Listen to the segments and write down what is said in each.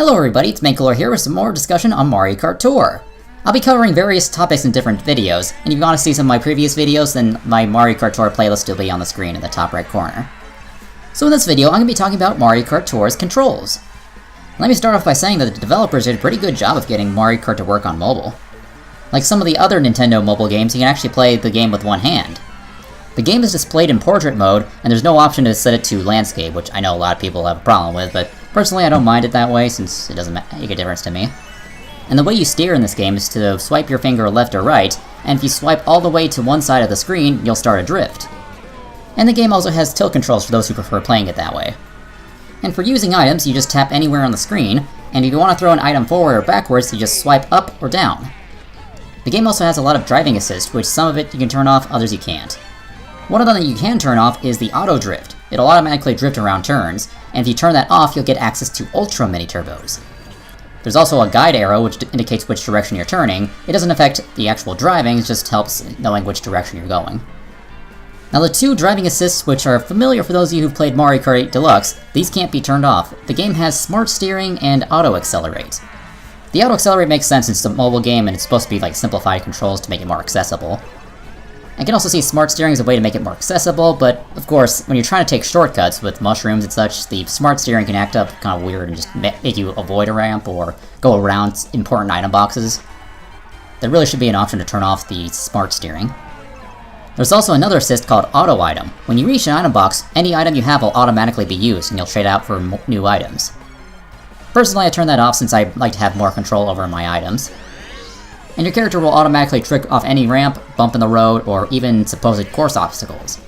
Hello everybody, it's Mancolor here with some more discussion on Mario Kart Tour. I'll be covering various topics in different videos, and if you want to see some of my previous videos, then my Mario Kart Tour playlist will be on the screen in the top right corner. So in this video, I'm going to be talking about Mario Kart Tour's controls. Let me start off by saying that the developers did a pretty good job of getting Mario Kart to work on mobile. Like some of the other Nintendo mobile games, you can actually play the game with one hand. The game is displayed in portrait mode, and there's no option to set it to landscape, which I know a lot of people have a problem with, but personally I don't mind it that way since it doesn't make a difference to me. And the way you steer in this game is to swipe your finger left or right, and if you swipe all the way to one side of the screen, you'll start a drift. And the game also has tilt controls for those who prefer playing it that way. And for using items, you just tap anywhere on the screen, and if you want to throw an item forward or backwards, you just swipe up or down. The game also has a lot of driving assist, which some of it you can turn off, others you can't. One of them that you can turn off is the auto drift. It'll automatically drift around turns, and if you turn that off, you'll get access to Ultra Mini Turbos. There's also a guide arrow which indicates which direction you're turning. It doesn't affect the actual driving, it just helps knowing which direction you're going. Now the two driving assists which are familiar for those of you who've played Mario Kart 8 Deluxe, these can't be turned off. The game has Smart Steering and Auto Accelerate. The Auto Accelerate makes sense since it's a mobile game and it's supposed to be like simplified controls to make it more accessible. I can also see Smart Steering as a way to make it more accessible, but of course, when you're trying to take shortcuts with mushrooms and such, the Smart Steering can act up kind of weird and just make you avoid a ramp or go around important item boxes. There really should be an option to turn off the Smart Steering. There's also another assist called Auto Item. When you reach an item box, any item you have will automatically be used and you'll trade out for new items. Personally, I turn that off since I like to have more control over my items. And your character will automatically trick off any ramp, bump in the road, or even supposed course obstacles.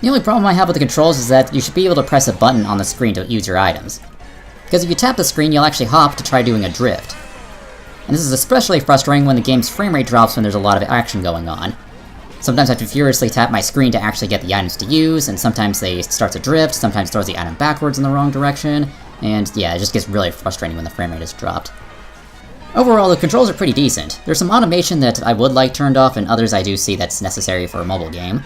The only problem I have with the controls is that you should be able to press a button on the screen to use your items. Because if you tap the screen, you'll actually hop to try doing a drift. And this is especially frustrating when the game's frame rate drops when there's a lot of action going on. Sometimes I have to furiously tap my screen to actually get the items to use, and sometimes they start to drift, sometimes throws the item backwards in the wrong direction, and yeah, it just gets really frustrating when the frame rate is dropped. Overall, the controls are pretty decent. There's some automation that I would like turned off, and others I do see that's necessary for a mobile game.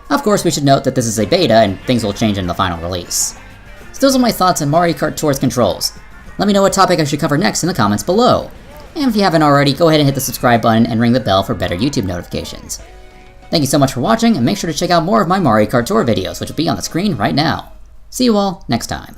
Of course, we should note that this is a beta, and things will change in the final release. So those are my thoughts on Mario Kart Tour's controls. Let me know what topic I should cover next in the comments below. And if you haven't already, go ahead and hit the subscribe button and ring the bell for better YouTube notifications. Thank you so much for watching, and make sure to check out more of my Mario Kart Tour videos, which will be on the screen right now. See you all next time.